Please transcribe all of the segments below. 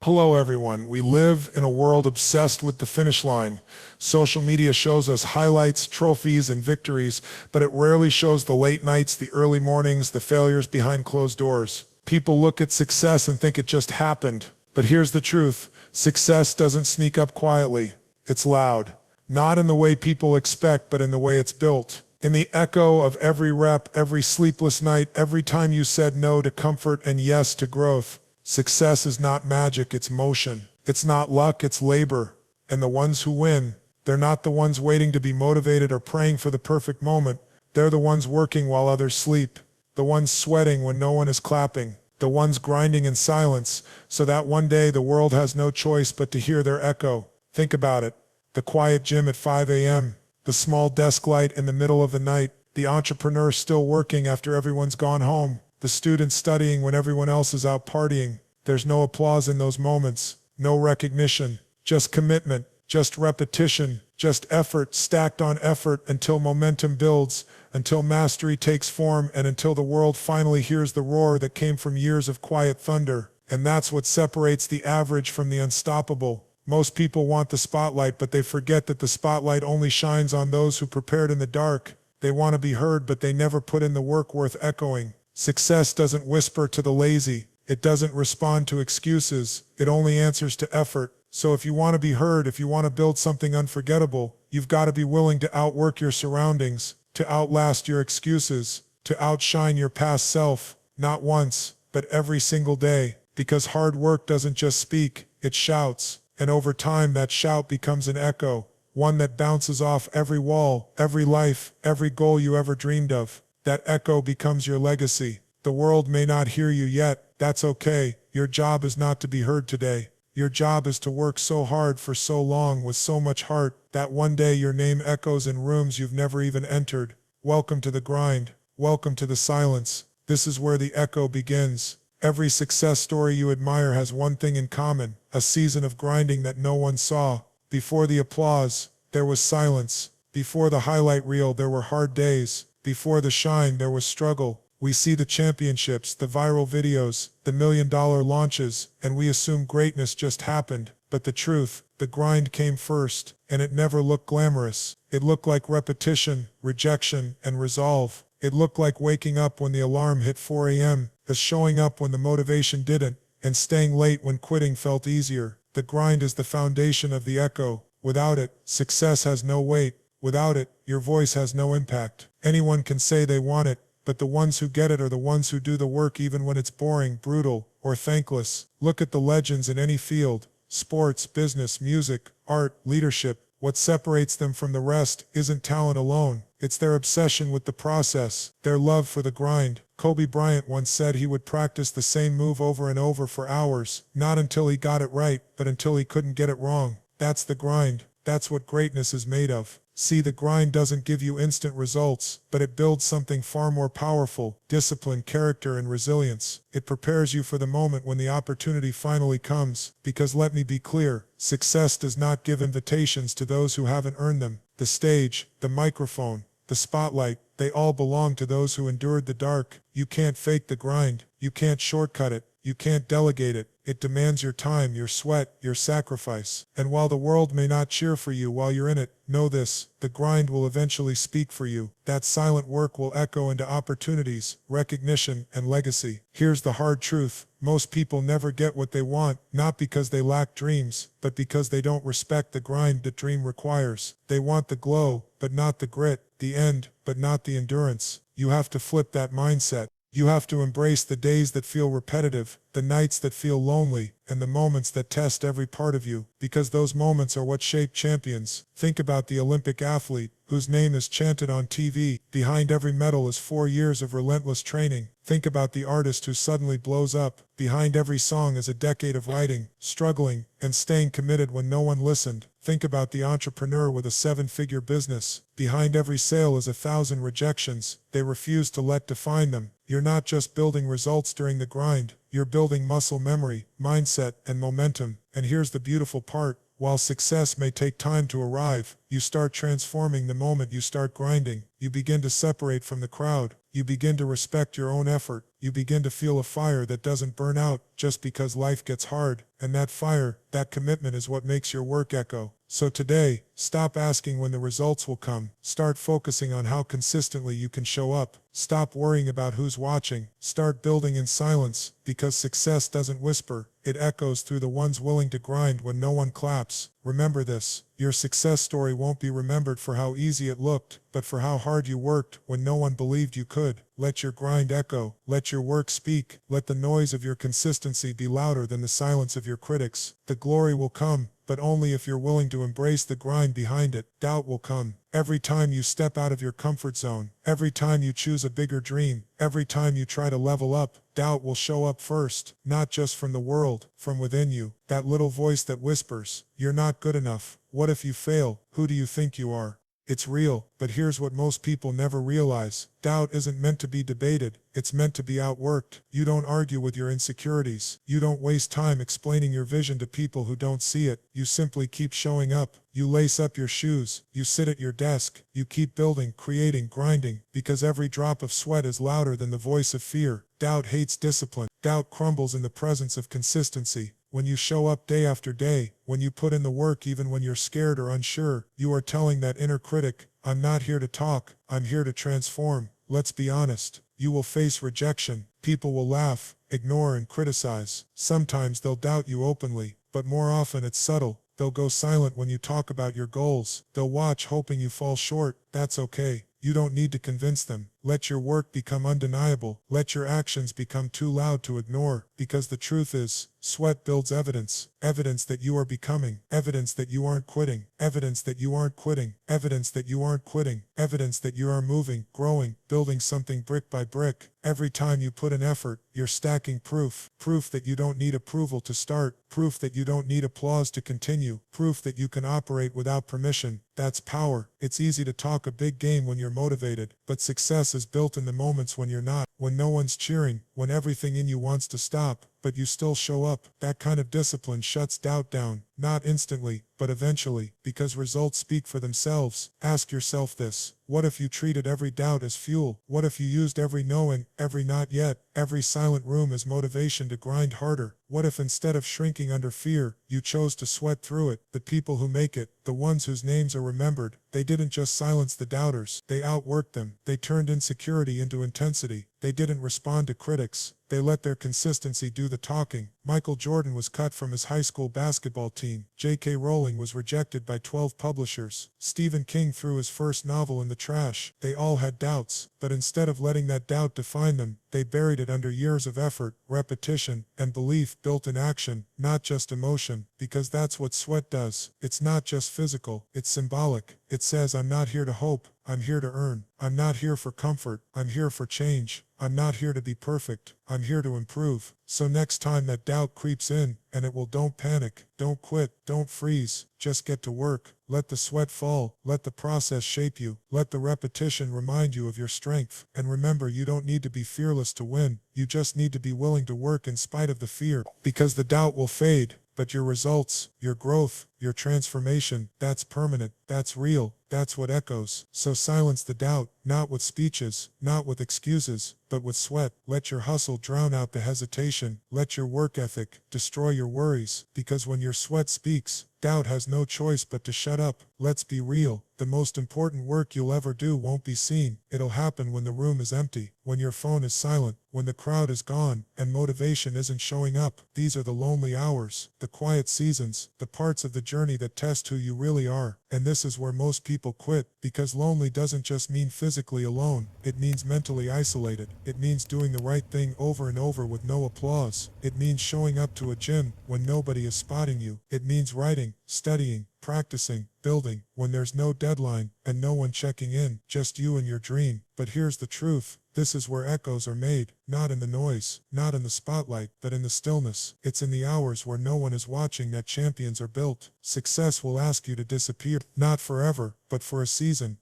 Hello everyone. We live in a world obsessed with the finish line. Social media shows us highlights, trophies, and victories, but it rarely shows the late nights, the early mornings, the failures behind closed doors. People look at success and think it just happened. But here's the truth. Success doesn't sneak up quietly. It's loud. Not in the way people expect, but in the way it's built. In the echo of every rep, every sleepless night, every time you said no to comfort and yes to growth. Success is not magic, it's motion. It's not luck, it's labor. And the ones who win, they're not the ones waiting to be motivated or praying for the perfect moment. They're the ones working while others sleep. The ones sweating when no one is clapping. The ones grinding in silence, so that one day the world has no choice but to hear their echo. Think about it. The quiet gym at 5 a.m., the small desk light in the middle of the night, the entrepreneur still working after everyone's gone home. The student studying when everyone else is out partying. There's no applause in those moments, no recognition, just commitment, just repetition, just effort stacked on effort until momentum builds, until mastery takes form, and until the world finally hears the roar that came from years of quiet thunder. And that's what separates the average from the unstoppable. Most people want the spotlight, but they forget that the spotlight only shines on those who prepared in the dark. They want to be heard, but they never put in the work worth echoing. Success doesn't whisper to the lazy. It doesn't respond to excuses. It only answers to effort. So if you want to be heard, if you want to build something unforgettable, you've got to be willing to outwork your surroundings, to outlast your excuses, to outshine your past self, not once, but every single day. Because hard work doesn't just speak, it shouts. And over time that shout becomes an echo, one that bounces off every wall, every life, every goal you ever dreamed of. That echo becomes your legacy. The world may not hear you yet. That's okay. Your job is not to be heard today. Your job is to work so hard for so long with so much heart that one day your name echoes in rooms you've never even entered. Welcome to the grind. Welcome to the silence. This is where the echo begins. Every success story you admire has one thing in common, a season of grinding that no one saw. Before the applause, there was silence. Before the highlight reel, there were hard days. Before the shine, there was struggle. We see the championships, the viral videos, the million-dollar launches, and we assume greatness just happened. But the truth, the grind came first, and it never looked glamorous. It looked like repetition, rejection, and resolve. It looked like waking up when the alarm hit 4 a.m., as showing up when the motivation didn't, and staying late when quitting felt easier. The grind is the foundation of the echo. Without it, success has no weight. Without it, your voice has no impact. Anyone can say they want it, but the ones who get it are the ones who do the work even when it's boring, brutal, or thankless. Look at the legends in any field: sports, business, music, art, leadership. What separates them from the rest isn't talent alone. It's their obsession with the process, their love for the grind. Kobe Bryant once said he would practice the same move over and over for hours, not until he got it right, but until he couldn't get it wrong. That's the grind. That's what greatness is made of. See, the grind doesn't give you instant results, but it builds something far more powerful: discipline, character, and resilience. It prepares you for the moment when the opportunity finally comes. Because let me be clear, success does not give invitations to those who haven't earned them. The stage, the microphone, the spotlight, they all belong to those who endured the dark. You can't fake the grind. You can't shortcut it. You can't delegate it. It demands your time, your sweat, your sacrifice. And while the world may not cheer for you while you're in it, know this: the grind will eventually speak for you. That silent work will echo into opportunities, recognition, and legacy. Here's the hard truth: most people never get what they want, not because they lack dreams, but because they don't respect the grind that dream requires. They want the glow, but not the grit, the end, but not the endurance. You have to flip that mindset. You have to embrace the days that feel repetitive, the nights that feel lonely, and the moments that test every part of you, because those moments are what shape champions. Think about the Olympic athlete, whose name is chanted on TV. Behind every medal is 4 years of relentless training. Think about the artist who suddenly blows up. Behind every song is a decade of writing, struggling, and staying committed when no one listened. Think about the entrepreneur with a 7-figure business. Behind every sale is 1,000 rejections they refuse to let define them. You're not just building results during the grind. You're building muscle memory, mindset, and momentum. And here's the beautiful part: while success may take time to arrive, you start transforming the moment you start grinding. You begin to separate from the crowd. You begin to respect your own effort. You begin to feel a fire that doesn't burn out just because life gets hard. And that fire, that commitment is what makes your work echo. So today, stop asking when the results will come. Start focusing on how consistently you can show up. Stop worrying about who's watching. Start building in silence, because success doesn't whisper. It echoes through the ones willing to grind when no one claps. Remember this. Your success story won't be remembered for how easy it looked, but for how hard you worked when no one believed you could. Let your grind echo. Let your work speak. Let the noise of your consistency be louder than the silence of your critics. The glory will come, but only if you're willing to embrace the grind behind it. Doubt will come. Every time you step out of your comfort zone, every time you choose a bigger dream, every time you try to level up, doubt will show up first, not just from the world, from within you. That little voice that whispers, "You're not good enough. What if you fail? Who do you think you are?" It's real, but here's what most people never realize. Doubt isn't meant to be debated. It's meant to be outworked. You don't argue with your insecurities. You don't waste time explaining your vision to people who don't see it. You simply keep showing up. You lace up your shoes. You sit at your desk. You keep building, creating, grinding, because every drop of sweat is louder than the voice of fear. Doubt hates discipline. Doubt crumbles in the presence of consistency. When you show up day after day, when you put in the work even when you're scared or unsure, you are telling that inner critic, "I'm not here to talk, I'm here to transform." Let's be honest. You will face rejection. People will laugh, ignore, and criticize. Sometimes they'll doubt you openly, but more often it's subtle. They'll go silent when you talk about your goals. They'll watch hoping you fall short. That's okay. You don't need to convince them. Let your work become undeniable. Let your actions become too loud to ignore. Because the truth is, sweat builds evidence. Evidence that you are becoming. Evidence that you aren't quitting. Evidence that you aren't quitting. Evidence that you aren't quitting. Evidence that you are moving, growing, building something brick by brick. Every time you put in effort, you're stacking proof. Proof that you don't need approval to start. Proof that you don't need applause to continue. Proof that you can operate without permission. That's power. It's easy to talk a big game when you're motivated, but success is built in the moments when you're not, when no one's cheering, when everything in you wants to stop, but you still show up. That kind of discipline shuts doubt down, not instantly, but eventually, because results speak for themselves. Ask yourself this. What if you treated every doubt as fuel? What if you used every knowing, every not yet, every silent room as motivation to grind harder? What if instead of shrinking under fear, you chose to sweat through it? The people who make it, the ones whose names are remembered, they didn't just silence the doubters. They outworked them. They turned insecurity into intensity. They didn't respond to critics. They let their consistency do the talking. Michael Jordan was cut from his high school basketball team. J.K. Rowling was rejected by 12 publishers. Stephen King threw his first novel in the trash. They all had doubts, but instead of letting that doubt define them, they buried it under years of effort, repetition, and belief built in action, not just emotion, because that's what sweat does. It's not just physical, it's symbolic. It says, "I'm not here to hope, I'm here to earn. I'm not here for comfort, I'm here for change. I'm not here to be perfect, I'm here to improve." So next time that doubt creeps in, and it will, don't panic, don't quit, don't freeze, just get to work. Let the sweat fall, let the process shape you, let the repetition remind you of your strength. And remember, you don't need to be fearless to win, you just need to be willing to work in spite of the fear, because the doubt will fade. But your results, your growth, your transformation, that's permanent, that's real, that's what echoes. So silence the doubt, not with speeches, not with excuses, but with sweat. Let your hustle drown out the hesitation. Let your work ethic destroy your worries. Because when your sweat speaks, doubt has no choice but to shut up. Let's be real. The most important work you'll ever do won't be seen. It'll happen when the room is empty, when your phone is silent, when the crowd is gone, and motivation isn't showing up. These are the lonely hours, the quiet seasons, the parts of the journey that test who you really are. And this is where most people quit, because lonely doesn't just mean physically alone. It means mentally isolated. It means doing the right thing over and over with no applause. It means showing up to a gym when nobody is spotting you. It means writing, studying, practicing, building, when there's no deadline and no one checking in, just you and your dream. But here's the truth. This is where echoes are made, not in the noise, not in the spotlight, but in the stillness. It's in the hours where no one is watching that champions are built. Success will ask you to disappear, not forever, but for a season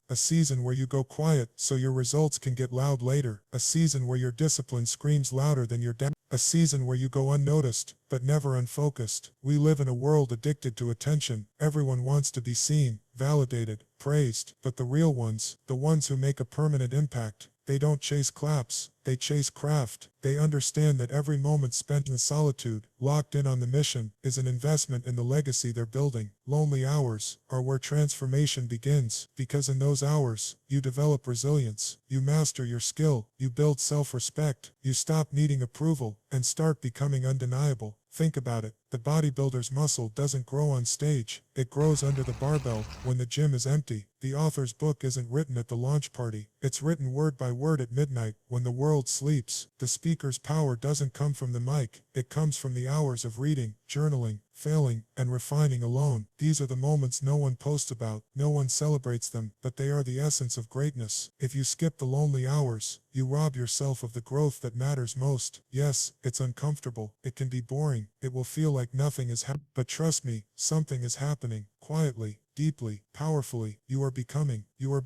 where you go quiet so your results can get loud later, a season where your discipline screams louder than your doubt, a season where you go unnoticed, but never unfocused. We live in a world addicted to attention. Everyone wants to be seen, validated, praised, but the real ones, the ones who make a permanent impact, they don't chase claps, they chase craft. They understand that every moment spent in solitude, locked in on the mission, is an investment in the legacy they're building. Lonely hours are where transformation begins, because in those hours, you develop resilience, you master your skill, you build self-respect, you stop needing approval, and start becoming undeniable. Think about it. The bodybuilder's muscle doesn't grow on stage. It grows under the barbell when the gym is empty. The author's book isn't written at the launch party. It's written word by word at midnight when the world sleeps. The speaker's power doesn't come from the mic. It comes from the hours of reading, journaling, failing, and refining alone. These are the moments no one posts about. No one celebrates them, but they are the essence of greatness. If you skip the lonely hours, you rob yourself of the growth that matters most. Yes, it's uncomfortable. It can be boring. It will feel like nothing is happening. But trust me, something is happening. Quietly, deeply, powerfully. You are becoming. You are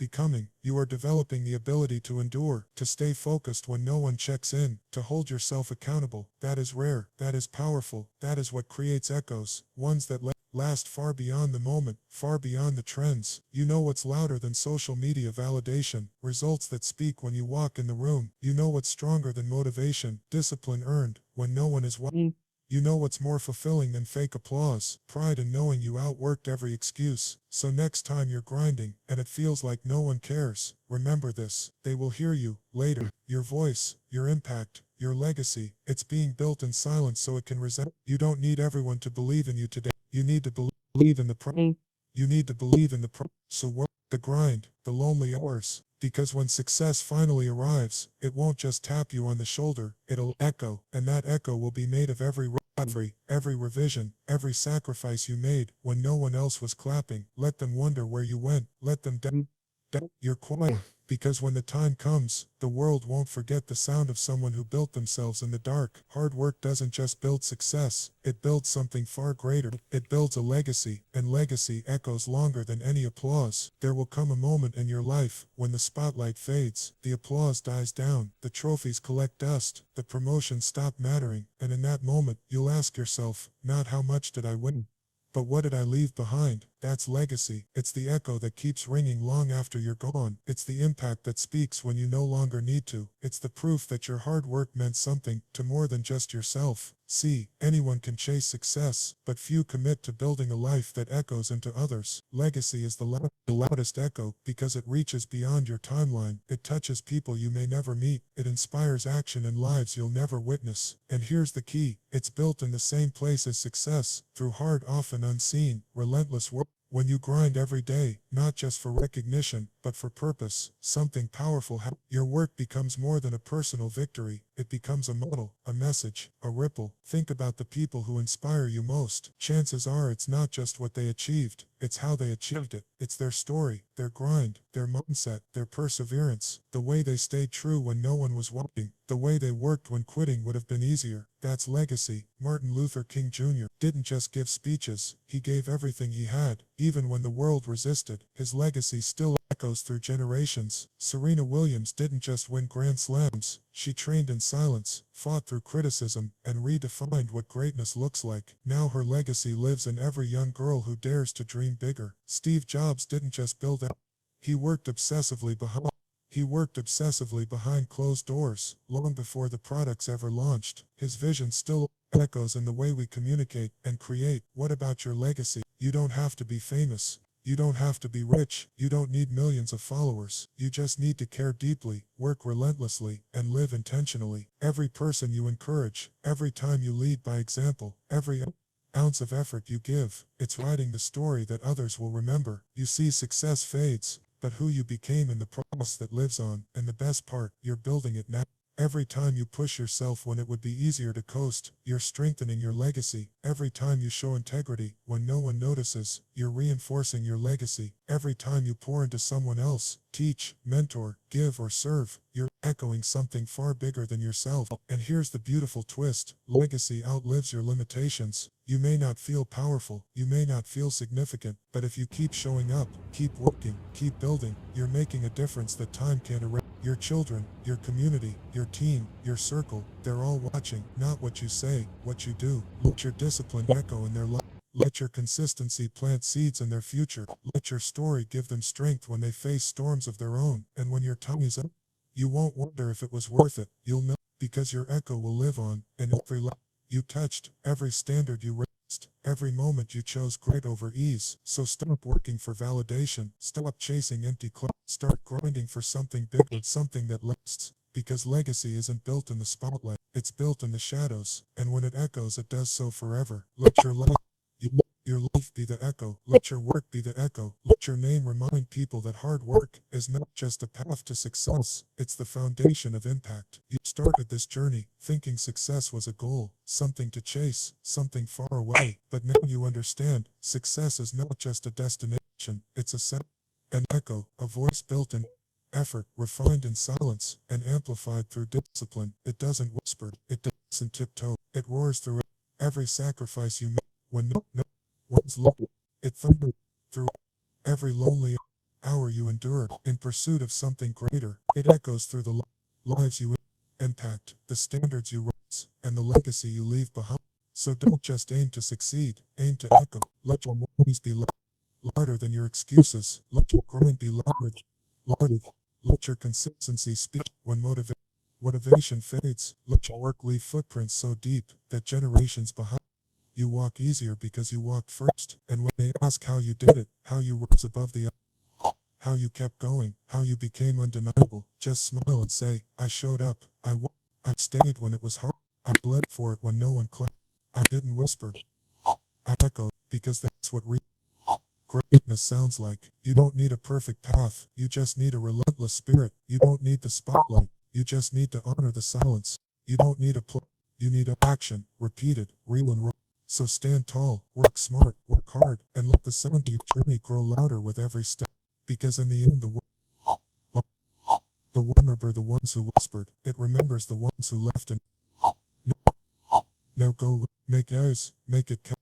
developing the ability to endure, to stay focused when no one checks in, to hold yourself accountable. That is rare. That is powerful. That is what creates echoes, ones that last far beyond the moment, far beyond the trends. You know what's louder than social media validation, results that speak when you walk in the room. You know what's stronger than motivation, discipline earned when no one is watching. You know what's more fulfilling than fake applause, pride in knowing you outworked every excuse. So next time you're grinding, and it feels like no one cares, remember this. They will hear you, later. Your voice, your impact, your legacy, it's being built in silence so it can resound. You don't need everyone to believe in you today. You need to believe in the process. You need to believe in the process. So work the grind, the lonely hours. Because when success finally arrives, it won't just tap you on the shoulder, it'll echo, and that echo will be made of every recovery, every revision, every sacrifice you made when no one else was clapping. Let them wonder where you went. Let them doubt you're quiet. Because when the time comes, the world won't forget the sound of someone who built themselves in the dark. Hard work doesn't just build success, it builds something far greater. It builds a legacy, and legacy echoes longer than any applause. There will come a moment in your life when the spotlight fades, the applause dies down, the trophies collect dust, the promotions stop mattering, and in that moment, you'll ask yourself, not how much did I win, but what did I leave behind? That's legacy. It's the echo that keeps ringing long after you're gone. It's the impact that speaks when you no longer need to. It's the proof that your hard work meant something to more than just yourself. See, anyone can chase success, but few commit to building a life that echoes into others. Legacy is the loudest echo because it reaches beyond your timeline. It touches people you may never meet. It inspires action in lives you'll never witness. And here's the key. It's built in the same place as success, through hard, often unseen, relentless work. When you grind every day, not just for recognition, but for purpose, something powerful happens. Your work becomes more than a personal victory. It becomes a model, a message, a ripple. Think about the people who inspire you most. Chances are it's not just what they achieved, it's how they achieved it. It's their story, their grind, their mindset, their perseverance, the way they stayed true when no one was watching, the way they worked when quitting would have been easier. That's legacy. Martin Luther King Jr. didn't just give speeches, he gave everything he had, even when the world resisted. His legacy still echoes through generations. Serena Williams didn't just win Grand Slams, she trained in silence, fought through criticism, and redefined what greatness looks like. Now her legacy lives in every young girl who dares to dream bigger. Steve Jobs didn't just build out, he worked obsessively behind closed doors, long before the products ever launched. His vision still echoes in the way we communicate and create. What about your legacy? You don't have to be famous. You don't have to be rich. You don't need millions of followers. You just need to care deeply, work relentlessly, and live intentionally. Every person you encourage, every time you lead by example, every ounce of effort you give, it's writing the story that others will remember. You see, success fades, but who you became in the process that lives on, and the best part, you're building it now. Every time you push yourself when it would be easier to coast, you're strengthening your legacy. Every time you show integrity when no one notices, you're reinforcing your legacy. Every time you pour into someone else, teach, mentor, give, or serve, you're echoing something far bigger than yourself. And here's the beautiful twist. Legacy outlives your limitations. You may not feel powerful, you may not feel significant, but if you keep showing up, keep working, keep building, you're making a difference that time can't erase. Your children, your community, your team, your circle, they're all watching, not what you say, what you do. Let your discipline echo in their life. Let your consistency plant seeds in their future. Let your story give them strength when they face storms of their own. And when your time is up, you won't wonder if it was worth it. You'll know because your echo will live on, and every life you touched, every standard you raised, every moment you chose great over ease. So stop working for validation. Stop chasing empty clouds. Start grinding for something bigger, something that lasts. Because legacy isn't built in the spotlight, it's built in the shadows. And when it echoes, it does so forever. Let your life your life be the echo. Let your work be the echo. Let your name remind people that hard work is not just a path to success, it's the foundation of impact. You started this journey thinking success was a goal, something to chase, something far away. But now you understand, success is not just a destination, it's a sound, an echo, a voice built in effort, refined in silence, and amplified through discipline. It doesn't whisper, it doesn't tiptoe, it roars through every sacrifice you make. When no one's looking, it thundered through every lonely hour you endured in pursuit of something greater. It echoes through the lives you impact, the standards you raise, and the legacy you leave behind. So don't just aim to succeed, aim to echo. Let your mornings be louder than your excuses. Let your grind be louder. Let your consistency speak when motivation fades. Let your work leave footprints so deep that generations behind you walk easier because you walked first. And when they ask how you did it, how you rose above the how you kept going, how you became undeniable, just smile and say, I showed up, I stayed when it was hard, I bled for it when no one clapped, I didn't whisper, I echoed, because that's what real greatness sounds like. You don't need a perfect path, you just need a relentless spirit. You don't need the spotlight, you just need to honor the silence. You don't need a plan, you need action, repeated, real and raw. So stand tall, work smart, work hard, and let the sound of your journey grow louder with every step. Because in the end, the one remember the ones who whispered, it remembers the ones who left and now go, make yours, make it count.